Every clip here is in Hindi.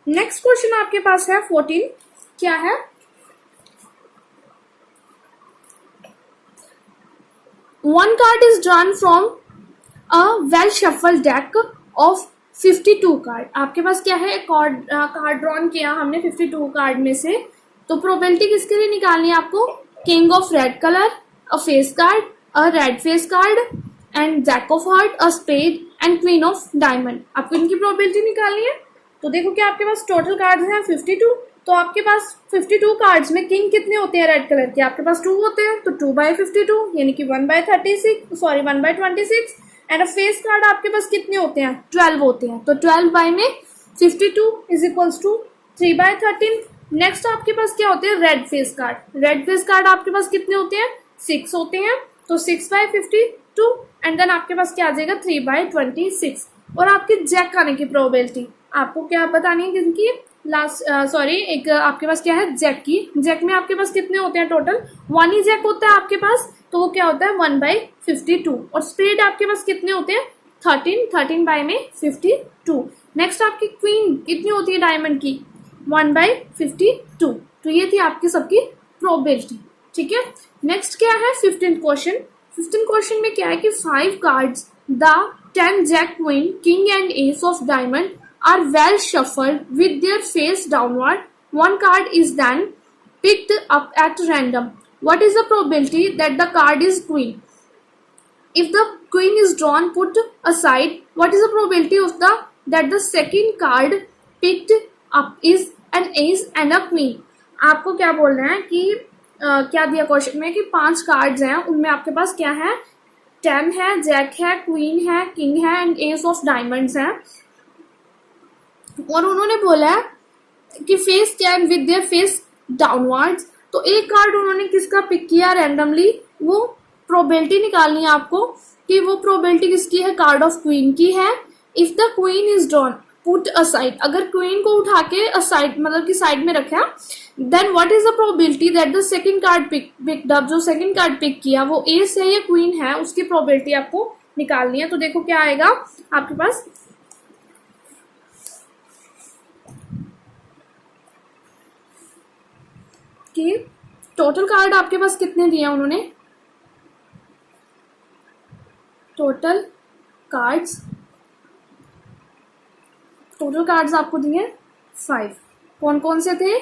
नेक्स्ट क्वेश्चन आपके पास है 14, क्या है? One card is drawn from a well shuffle deck of 52 card. आपके पास क्या है? कार्ड ड्रॉन किया हमने 52 कार्ड में से, तो प्रोबेबिलिटी किसके लिए निकालनी है आपको? King of red colour, a face card, a red face card, and jack of heart, a spade, and queen of diamond. आपको इनकी प्रोबेबिलिटी निकालनी है। तो देखो कि आपके पास टोटल कार्ड्स हैं 52, तो आपके पास 52 कार्ड्स में किंग कितने होते हैं रेड कलर के? आपके पास 2 होते हैं, तो 2/52 यानी कि 1/36, sorry 1/26। And a face card आपके पास कितने होते हैं? 12 होते हैं, तो 12/52 इज इक्वल्स टू 3/13। नेक्स्ट आपके पास क्या होते हैं? Red face card. Red face card आपके पास कितने होते हैं? 6 होते हैं, तो 6/52, एंड देन आपके पास क्या आ जाएगा? 3/26। और आपके जैक आने की प्रोबेबिलिटी आपको क्या बतानी है? किनकी? एक आपके पास क्या है? जैक की। जैक में आपके पास कितने होते हैं? टोटल 1 ही जैक होता है आपके पास, तो वो क्या होता है? 1/52। और स्पेड आपके पास कितने होते हैं? 13/52। नेक्स्ट आपकी क्वीन कितनी होती है डायमंड की? 1/52। तो ये थी आपकी सबकी प्रोबेबिलिटी। ठीक है, नेक्स्ट क्या है? 15th question. 15th क्वेश्चन में क्या है कि 5 cards the 10 jack, queen, king and ace of diamond are well shuffled with their face downward. One card is then picked up at random. What is the probability that the card is queen? If the queen is drawn put aside, what is the probability of that the second card picked up is an ace and a queen? आपको क्या बोल रहे हैं कि क्या दिया क्वेश्चन में कि 5 कार्ड्स हैं, उनमें आपके पास क्या है? 10 है, जैक है, क्वीन है, किंग है, एंड एस ऑफ डायमंड्स है। और उन्होंने बोला है कि face can with their face downwards. तो एक कार्ड उन्होंने किसका पिक किया रैंडमली, वो प्रोबेबिलिटी निकालनी है आपको कि वो प्रोबेबिलिटी किसकी है? कार्ड ऑफ क्वीन की है। If the queen is drawn put aside, अगर क्वीन को उठा के असाइड मतलब कि साइड में रखा, then what is the probability that the second card picked up, जो सेकंड कार्ड पिक किया वो एस है या क्वीन है, उसकी प्रोबेबिलिटी आपको निकालनी है। तो देखो क्या आएगा आपके पास, कि टोटल कार्ड आपके पास कितने दिए उन्होंने? टोटल कार्ड्स आपको दिए 5। कौन कौन से थे?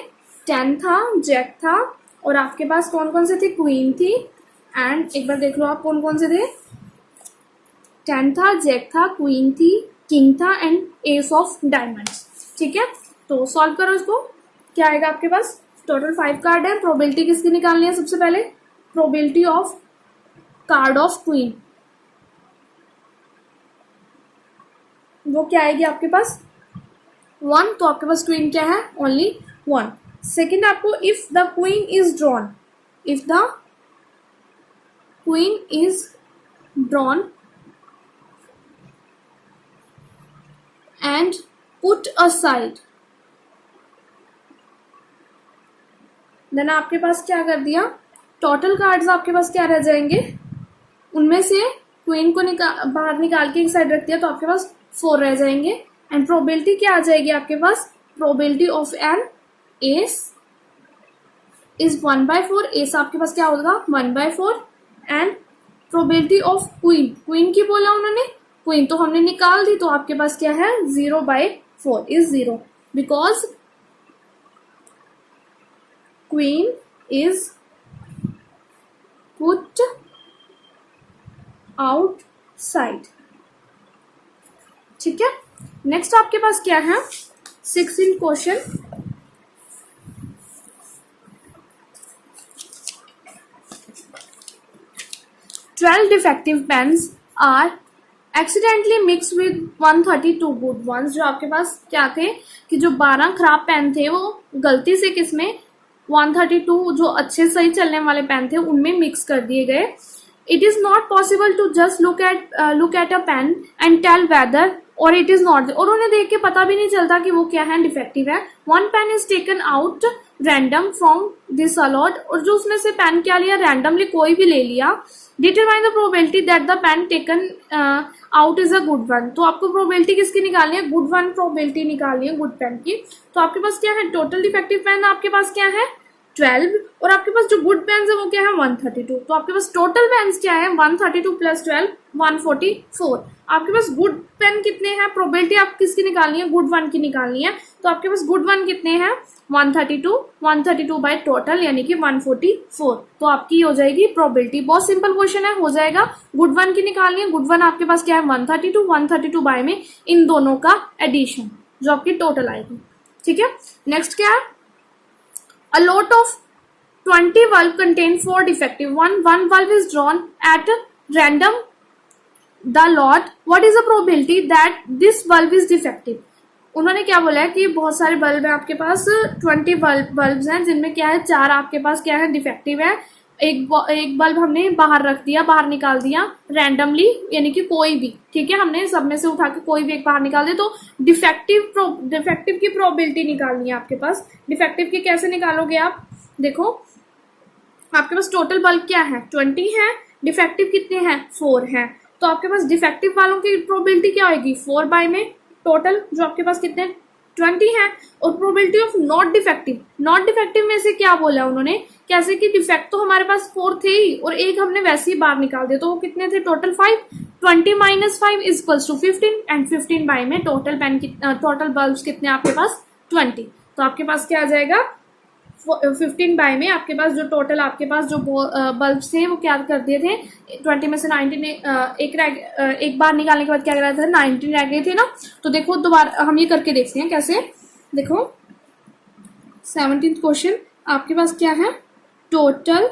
10 था, जैक था, और आपके पास कौन कौन से थे? क्वीन थी, एंड एक बार देख लो आप कौन कौन से थे। 10 था, जैक था, क्वीन थी, किंग था, एंड एस ऑफ डायमंड्स। ठीक है, तो सॉल्व करो इसको। क्या आएगा आपके पास? टोटल 5 कार्ड है, प्रोबेबिलिटी किसकी निकालनी है? सबसे पहले probability of card of queen, वो क्या आएगी आपके पास? 1। तो आपके पास क्वीन क्या है? ओनली 1। सेकेंड आपको if the queen is drawn, if the queen is drawn and put aside, then आपके पास क्या कर दिया? टोटल कार्ड्स आपके पास क्या रह जाएंगे? उनमें से क्वीन को बाहर निकाल के एक साइड रख दिया, तो आपके पास 4 रह जाएंगे। एंड प्रोबेबिलिटी क्या आ जाएगी आपके पास? Probability of an ace is 1/4। Ace आपके पास क्या होगा? 1/4। And probability of queen, queen की बोला उन्होंने, क्वीन तो हमने निकाल दी, तो आपके पास क्या है? 0/4 is 0, because queen is put outside. ठीक है, नेक्स्ट आपके पास क्या है? 16th question. Twelve defective pens are accidentally mix with 132 good ones. जो आपके पास क्या थे कि जो 12 खराब पेन थे वो गलती से किसमें? 132 जो अच्छे सही चलने वाले पेन थे उनमें मिक्स कर दिए गए। It is not possible to just look at a pen and tell whether or it is not, और उन्हें देख के पता भी नहीं चलता कि वो क्या है? डिफेक्टिव है। One pen is taken out random from this a lot, और जो उसमें से पेन क्या लिया, रैंडमली कोई भी ले लिया, determine the probability that the pen taken out is a good one. तो आपको प्रोबेबिलिटी किसकी निकालनी है, गुड वन प्रोबेबिलिटी निकालनी है गुड पेन की। तो आपके पास क्या है, टोटल डिफेक्टिव पेन आपके पास क्या है 12, और आपके पास जो गुड पेन है वो क्या है 132। तो आपके पास टोटल पेन क्या है 132 प्लस 12 144। आपके पास गुड पेन कितने हैं, प्रोबेबिलिटी आप किसकी निकालनी है, गुड वन की निकालनी है। तो आपके पास गुड वन कितने हैं 132 बाय टोटल यानी कि 144। तो आपकी हो जाएगी प्रोबेबिलिटी। बहुत सिंपल क्वेश्चन है, हो जाएगा। गुड वन की निकालनी है, गुड वन आपके पास क्या है 132 बाय में इन दोनों का एडिशन जो आपकी टोटल आएगी। ठीक है, नेक्स्ट क्या है, a lot of 20 valve contain 4 defective. One valve is drawn at random the lot. What is the probability that this valve is defective? उन्होंने क्या बोला है कि बहुत सारे बल्ब हैं आपके पास, 20 बल्ब्स हैं जिनमें क्या है 4 आपके पास क्या है डिफेक्टिव है। एक बल्ब हमने बाहर रख दिया, बाहर निकाल दिया रैंडमली, यानी कि कोई भी, ठीक है, हमने सब में से उठा के कोई भी एक बाहर निकाल दे। तो डिफेक्टिव की प्रोबेबिलिटी निकालनी है आपके पास। डिफेक्टिव की कैसे निकालोगे आप, देखो आपके पास टोटल बल्ब क्या है 20 है, डिफेक्टिव कितने हैं 4 हैं। तो आपके पास डिफेक्टिव वालों की प्रोबेबिलिटी क्या होगी 4 बाय में टोटल जो आपके पास कितने 20 है, और प्रोबेबिलिटी ऑफ नॉट डिफेक्टिव में से क्या बोला उन्होंने, कैसे कि डिफेक्ट तो हमारे पास 4 थे ही और एक हमने वैसे ही बाहर निकाल दिया, तो वो कितने थे total 5। 20 minus 5 is equals to 15, and 15 by में टोटल टोटल बल्ब्स कितने आपके पास 20। तो आपके पास क्या आ जाएगा 15 बाय में आपके पास जो टोटल आपके पास जो बल्ब्स थे वो क्या कर दिए थे 20 में से 19 एक बार निकालने के बाद क्या कर रहा था 19 रह गए थे ना। तो देखो दोबारा हम ये करके देखते हैं कैसे। देखो 17th क्वेश्चन आपके पास क्या है, टोटल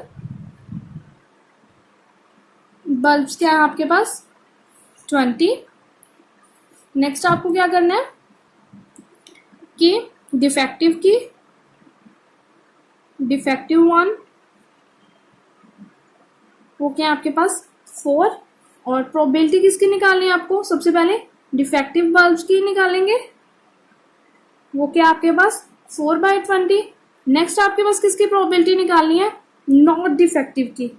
बल्ब्स क्या है आपके पास 20। नेक्स्ट आपको क्या करना है कि डिफेक्टिव वन वो क्या है आपके पास 4, और प्रोबेबिलिटी किसकी निकालनी है आपको, सबसे पहले डिफेक्टिव बल्ब्स की निकालेंगे, वो क्या आपके पास 4 बाय 20। नेक्स्ट आपके पास किसकी प्रोबेबिलिटी निकालनी है, नॉट डिफेक्टिव की,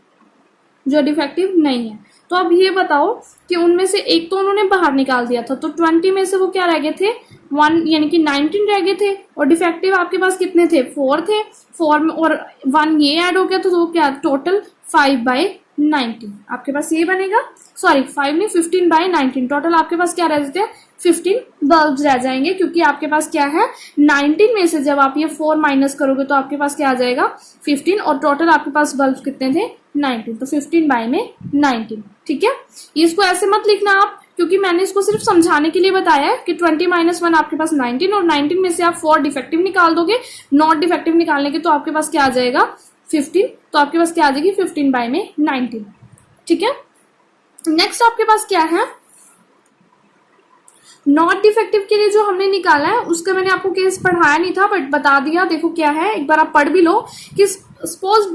जो डिफेक्टिव नहीं है। तो अब ये बताओ कि उनमें से एक तो उन्होंने बाहर निकाल दिया था, तो 20 में से वो क्या रह गए थे 1 यानी कि 19 रह गए थे, और डिफेक्टिव आपके पास कितने थे 4 थे, 4 में और 1 ये ऐड हो गया, तो वो क्या टोटल 5 बाय 19 आपके पास ये बनेगा। सॉरी 5 नहीं 15 बाय 19, टोटल आपके पास क्या रह जाते हैं 15 बल्ब्स रह जाएंगे, क्योंकि आपके पास क्या है 19 में से जब आप ये 4 माइनस करोगे तो आपके पास क्या आ जाएगा 15, और टोटल आपके पास बल्ब्स कितने थे 19, तो 15 बाय में 19। ठीक है, इसको ऐसे मत लिखना आप, क्योंकि मैंने इसको सिर्फ समझाने के लिए बताया है कि 20 माइनस 1 आपके पास 19, और 19 में से आप 4 डिफेक्टिव निकाल दोगे, नॉट डिफेक्टिव निकालने के तो आपके पास क्या आ जाएगा 15, तो आपके पास क्या आ जाएगी 15 बाय में 19। ठीक है, नेक्स्ट आपके पास क्या है, नॉट डिफेक्टिव के लिए जो हमने निकाला है उसका मैंने आपको केस पढ़ाया नहीं था बट बता दिया। देखो क्या है, एक बार आप पढ़ भी लो कि सपोज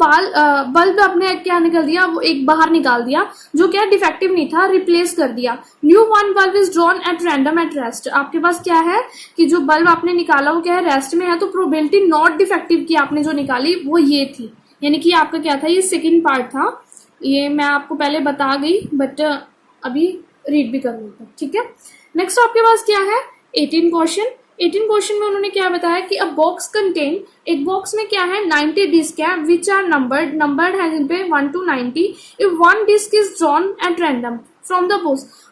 बल्ब आपने क्या निकाल दिया, वो एक बाहर निकाल दिया जो क्या डिफेक्टिव नहीं था, रिप्लेस कर दिया। New one bulb is drawn at random at rest. आपके पास क्या है कि जो बल्ब आपने निकाला वो क्या है रेस्ट में है, तो प्रोबेबिलिटी नॉट डिफेक्टिव की आपने जो निकाली वो ये थी, यानी कि आपका क्या था ये सेकेंड पार्ट था, ये मैं आपको पहले बता गई बट अभी रीड भी कर लेता। ठीक है, नेक्स्ट आपके पास क्या है 18 क्वेश्चन में उन्होंने क्या बताया कि अ बॉक्स कंटेन, एक बॉक्स में क्या है 90 डिस्क है विच आर नंबर्ड है जिन पे 1 to 90। If one disc is drawn at random from the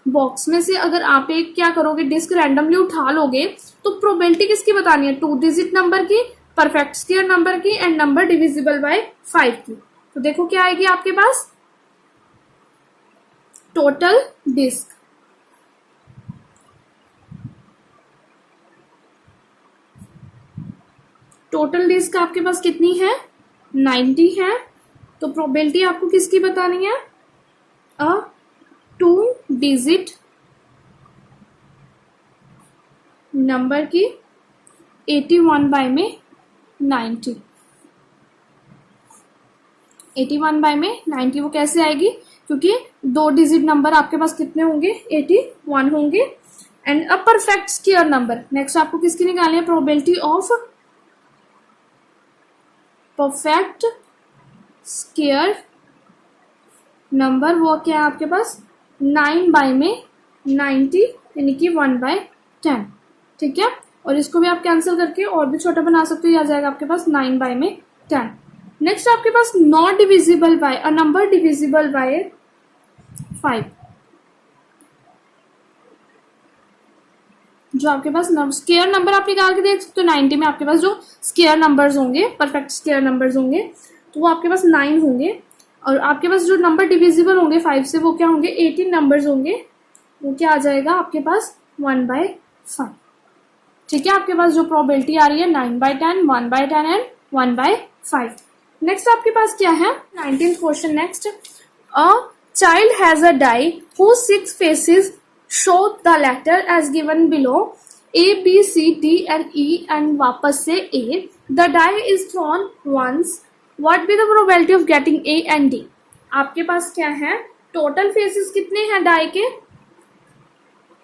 box में से अगर आप एक क्या करोगे डिस्क रैंडमली उठा लोगे तो प्रोबेबिलिटी किसकी बतानी है 2 डिजिट नंबर की, परफेक्ट स्क्वायर नंबर की, एंड नंबर डिविजिबल बाय 5 की। तो देखो क्या आएगी आपके पास टोटल डिस्क, टोटल डिस्क आपके पास कितनी है 90 है, तो प्रोबेबिलिटी आपको किसकी बतानी है 2 डिजिट नंबर की 81 बाय में 90, 81 बाय में 90 वो कैसे आएगी, क्योंकि 2 डिजिट नंबर आपके पास कितने होंगे 81 होंगे, and a perfect square number. Next आपको किसकी निकालनी है probability of perfect square number वो क्या है आपके पास 9/90 यानी कि 1/10, ठीक है। और इसको भी आप कैंसिल करके और भी छोटा बना सकते हो, ये आ जाएगा आपके पास 9/10। नेक्स्ट आपके पास not divisible by a number divisible by 5, जो आपके पास स्क्वायर नंबर आप निकाल के देख सकते हो। 90 में आपके पास जो स्क्वायर नंबर्स होंगे, परफेक्ट स्क्वायर नंबर्स होंगे, तो वो आपके पास 9 होंगे। और आपके पास जो नंबर डिविजिबल होंगे 5 से वो क्या होंगे 18 नंबर्स होंगे, वो क्या आ जाएगा आपके पास 1/5, ठीक है। आपके पास जो प्रोबेबिलिटी आ रही है 9/10, 1/10 एंड 1/5। नेक्स्ट आपके पास क्या है 19th question. Next, a child has a die whose 6 faces show the letter as given below, A, B, C, D and E and वापस से A. The die is thrown once. What be the probability of getting A and D? आपके पास क्या है, टोटल फेसेस कितने हैं डाई के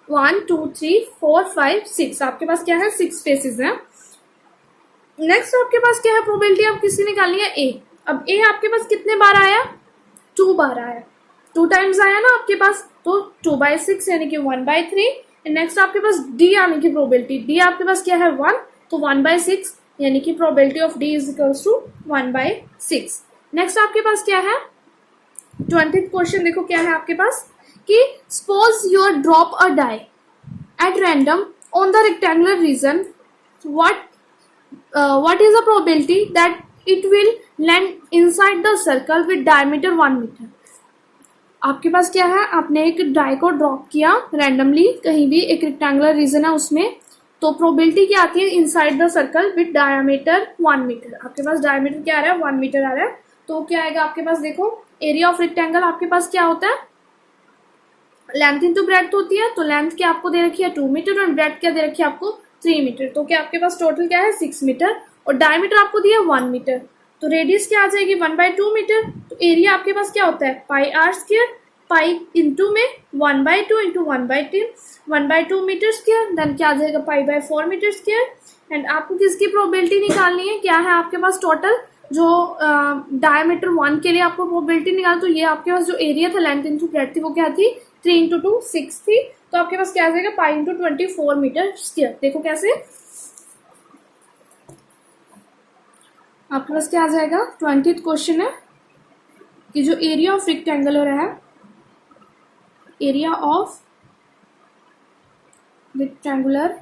1 2 3 4 5 6, आपके पास क्या है 6 फेसेस हैं। नेक्स्ट आपके पास क्या है प्रोबेबिलिटी आप किसी निकालनी है A। अब A आपके पास कितने बार आया 2 बार आया, 2 टाइम्स आया ना आपके पास, तो 2/6 यानी कि 1/3। नेक्स्ट आपके पास D आने की प्रोबेबिलिटी, D आपके पास क्या है 1, तो 1/6 यानी कि probability of D is equals to 1/6। Next आपके पास क्या है 20th क्वेश्चन, देखो क्या है आपके पास कि suppose your drop a die at random on the rectangular region, what is the probability that it will land inside the circle with diameter 1 meter? आपके पास क्या है, आपने एक डाई को ड्रॉप किया रैंडमली कहीं भी, एक रेक्टेंगुलर रीजन है उसमें, तो प्रोबेबिलिटी क्या आती है inside the circle with diameter 1 metre. आपके पास डायमीटर क्या आ रहा है 1 मीटर आ रहा है, तो क्या आएगा आपके पास, देखो एरिया ऑफ रेक्टेंगल आपके पास क्या होता है लेंथ इंटू ब्रेड्थ होती है, तो लेंथ क्या आपको दे रखी है 2 मीटर और ब्रेड्थ क्या दे रखी है आपको 3 मीटर, तो क्या आपके पास टोटल क्या है 6 मीटर और डायमीटर आपको दिया 1 मीटर, तो रेडियस क्या आ जाएगी 1/2 मीटर। तो एरिया आपके पास क्या होता है πr², पाई इंटू में 1/2 इंटू 1/2 मीटर स्क्वायर, देन क्या आ जाएगा π/4 मीटर स्क्वायर। एंड आपको किसकी प्रोबेबिलिटी निकालनी है, क्या है आपके पास टोटल जो डायमीटर 1 के लिए आपको प्रोबेबिलिटी निकाल, तो ये आपके पास जो एरिया था लेंथ इंटू ब्रेड्थ थी वो क्या थी 3 इंटू 2 6 थी, तो आपके पास क्या आ जाएगा पाई इंटू 24 मीटर स्क्वायर। देखो कैसे आपके पास क्या आ जाएगा 20th क्वेश्चन है कि जो एरिया ऑफ रेक्टेंगुलर है, एरिया ऑफ रेक्टेंगुलर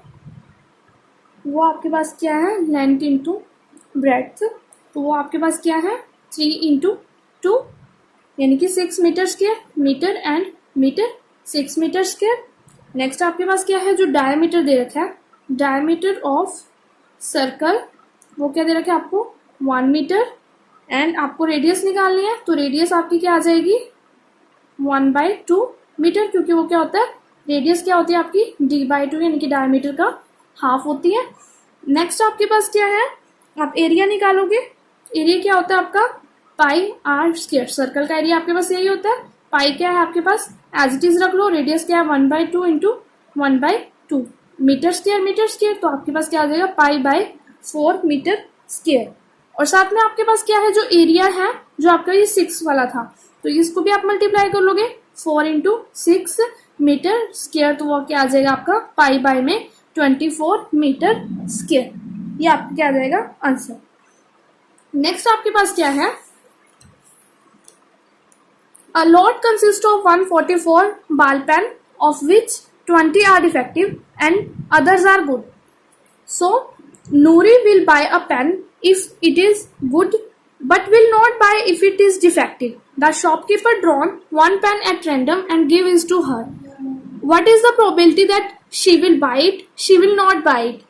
वो आपके पास क्या है लेंथ इंटू ब्रेड्थ, तो वो आपके पास क्या है 3 इंटू 2 यानी कि 6 metre square, metre and metre 6 metre square. Next आपके पास क्या है जो डायमीटर दे रखा है, डायमीटर ऑफ सर्कल वो क्या दे रखा है आपको 1 मीटर, एंड आपको रेडियस निकालनी है, तो रेडियस आपकी क्या आ जाएगी 1/2 मीटर, क्योंकि वो क्या होता है रेडियस क्या होती है आपकी d/2 यानी कि डायमीटर का हाफ होती है। नेक्स्ट आपके पास क्या है, आप एरिया निकालोगे, एरिया क्या होता है आपका πr², सर्कल का एरिया आपके पास यही होता है। पाई क्या है आपके पास एज इट इज रख लो, रेडियस क्या है 1/2 इंटू 1/2 मीटर स्क्वायर, तो आपके पास क्या आ जाएगा π/4 मीटर स्क्वायर। और साथ में आपके पास क्या है जो एरिया है जो आपका ये 6 वाला था, तो इसको भी आप मल्टीप्लाई कर लोगे 4 इंटू 6 मीटर स्क्वायर, तो वो क्या आ जाएगा आपका π/24 मीटर स्क्वायर। ये आपका क्या आ जाएगा आंसर। नेक्स्ट आपके पास क्या है, a lot consists of 144 ball pen of which 20 are defective and others are good. So Noori will buy a pen if it is good but will not buy if it is defective. The shopkeeper drawn one pen at random and give it to her. What is the probability that she will buy it? She will not buy it.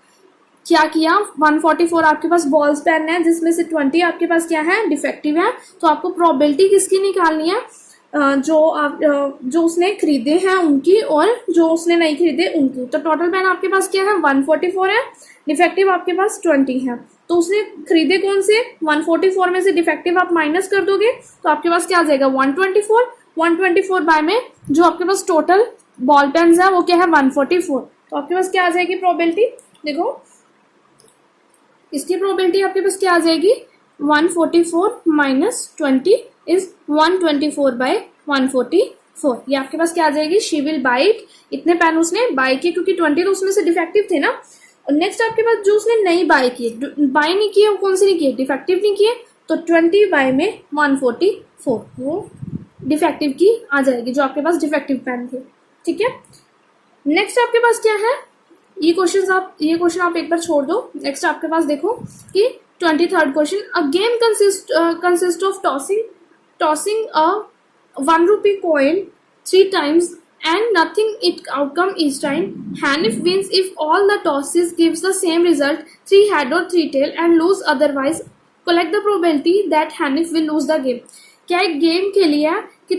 क्या किया 144 आपके पास बॉल्स पेन है जिसमें से 20 आपके पास क्या है डिफेक्टिव है, तो आपको प्रोबेबिलिटी किसकी निकालनी है जो उसने खरीदे हैं उनकी और जो उसने नहीं खरीदे उनकी। तो टोटल पेन आपके पास क्या है 144 है, डिफेक्टिव आपके पास 20 है, तो उसने खरीदे कौन से 144 में से डिफेक्टिव आप माइनस कर दोगे तो आपके पास क्या आ जाएगा 124 बाय में जो आपके पास टोटल बॉल पेन है वो क्या है 144, तो आपके पास क्या आ जाएगी प्रोबेबिलिटी, देखो इसकी प्रोबेबिलिटी आपके पास क्या आ जाएगी 144 माइनस 20 इज 124/144। ये आपके पास क्या आ जाएगी, शी विल बाइट, इतने पेन उसने बाय किए क्योंकि 20 तो उसमें से डिफेक्टिव थे ना। और नेक्स्ट आपके पास जो उसने नहीं बाय किए, बाय नहीं किए, वो कौन से नहीं किए, डिफेक्टिव नहीं किए, तो 20 बाय में 144 वो डिफेक्टिव की आ जाएगी, जो आपके पास डिफेक्टिव पेन थे। ठीक है, नेक्स्ट आपके पास क्या है, ये क्वेश्चन आप एक बार छोड़ दो। नेक्स्ट आपके पास देखो कि 23rd question, a game consist of tossing a 1 rupee coin 3 times and nothing it outcome each time. Hanif wins if all the tosses gives the same result, 3 head or 3 tail, and lose otherwise. Collect the probability that Hanif will lose the game. क्या एक गेम के लिए है कि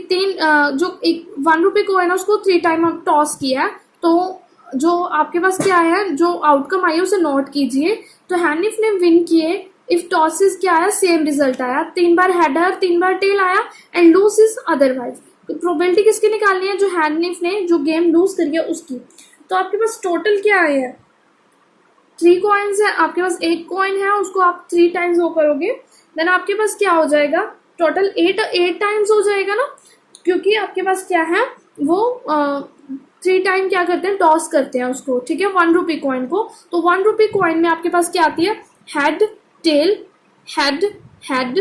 जो एक 1 rupee coin है उसको 3 टाइम आप टॉस किया है, तो जो आपके पास क्या है, जो आउटकम आई है उसे नोट कीजिए। तो हैनिफ ने विन किए इफ टॉसेस क्या आया, सेम रिजल्ट आया, 3 बार हेड आया, 3 बार टेल आया, एंड लूज इज अदरवाइज। तो प्रोबेबिलिटी किसकी निकालनी है, जो हैनिफ ने जो गेम लूज करी है उसकी। तो आपके पास टोटल क्या आया है, 3 कॉइन्स है, आपके पास 1 कॉइन है, उसको आप 3 टाइम्स वो करोगे, देन आपके पास क्या हो जाएगा, टोटल 8 टाइम्स हो जाएगा ना, क्योंकि आपके पास क्या है, वो 3 टाइम क्या करते हैं, टॉस करते हैं उसको। ठीक है, 1 rupee कॉइन को। तो 1 rupee कॉइन में आपके पास क्या आती है, head tail head head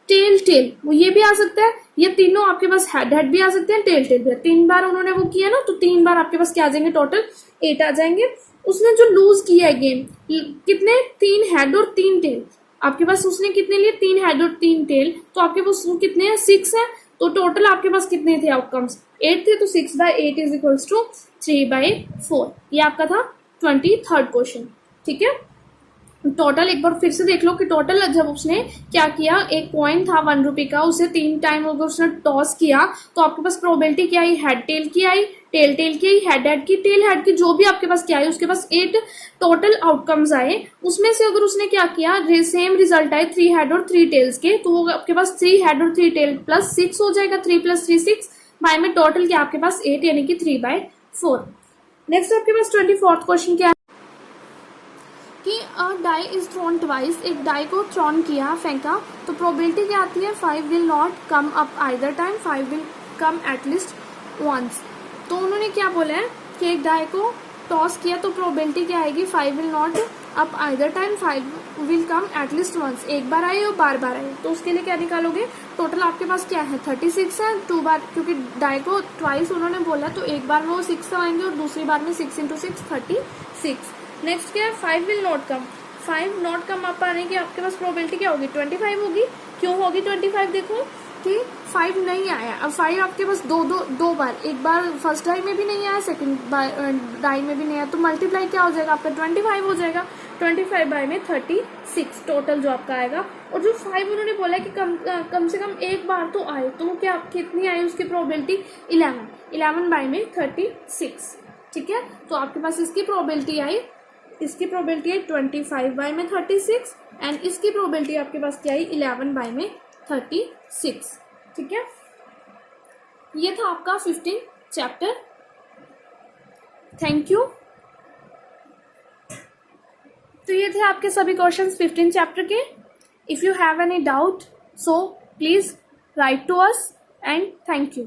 tail tail, वो ये भी आ सकता है, ये तीनों आपके पास हेड हेड भी आ सकते हैं, टेल टेल भी। 3 बार उन्होंने वो किया ना, तो 3 बार आपके पास क्या आ जाएंगे, टोटल 8 आ जाएंगे। उसने जो लूज किया है गेम, कितने, 3 हेड और 3 टेल, आपके पास उसने कितने लिए, 3 हेड और 3 टेल, तो आपके पास कितने हैं, 6 है। तो टोटल आपके पास कितने थे आउटकम्स, 8 थे, तो 6/8 इज इक्वल्स टू 3/4। ये आपका था 23rd क्वेश्चन। ठीक है, टोटल एक बार फिर से देख लो कि टोटल जब उसने क्या किया, एक कॉइन था 1 rupee का, उसे 3 टाइम अगर उसने टॉस किया, तो आपके पास प्रोबेबिलिटी क्या आई, हेड टेल की आई, टेल टेल की आई, हेड हेड की, टेल हेड की, जो भी आपके पास क्या है, उसके पास 8 टोटल आउटकम्स आए। उसमें से अगर उसने क्या किया, सेम रिजल्ट आए 3 हेड और 3 टेल्स के, तो वो आपके पास 3 हेड और 3 टेल प्लस 6 हो जाएगा, 3 + 3 6 बाय में टोटल क्या आपके पास 8, यानी कि 3/4। नेक्स्ट आपके पास 24th क्वेश्चन क्या है कि a die is thrown twice, एक डाई को थ्रोन किया, फेंका, तो प्रोबेबिलिटी क्या आती है, 5 will not come up either time, 5 will come at least once. तो उन्होंने क्या बोला है कि एक डाई को टॉस किया, तो प्रोबेबिलिटी क्या आएगी, 5 will not up either time, 5 will come at least once, एक बार आई और बार बार आई। तो उसके लिए क्या निकालोगे, टोटल आपके पास क्या है, 36 है, 2 बार, क्योंकि डाई को ट्वाइस उन्होंने बोला, तो एक बार में वो 6 आएंगे और दूसरी बार में 6 × 6 36। नेक्स्ट क्या है, 5 will not come, 5 not come up आने की आपके पास प्रोबेबिलिटी क्या होगी, 25 होगी। क्यों होगी 25, देखो कि 5 नहीं आया, अब 5 आपके पास दो बार, एक बार फर्स्ट डाई में भी नहीं आया, सेकंड डाई में भी नहीं आया, तो मल्टीप्लाई क्या हो जाएगा आपका, 25 हो जाएगा, 25 बाय में 36 टोटल जो आपका आएगा। और जो 5 उन्होंने बोला कि कम से कम एक बार तो आए, तो क्या कितनी आई उसकी प्रोबेबिलिटी, 11 बाय में 36। ठीक है, तो आपके पास इसकी प्रोबेबिलिटी आई, इसकी प्रोबेबिलिटी है 25 बाय में 36, एंड इसकी प्रोबेबिलिटी आपके पास क्या आई, 11 बाय में 36। ठीक है, ये था आपका 15 चैप्टर। Thank you. तो ये थे आपके सभी क्वेश्चंस 15 चैप्टर के। If you have any doubt, so please write to us, and thank you.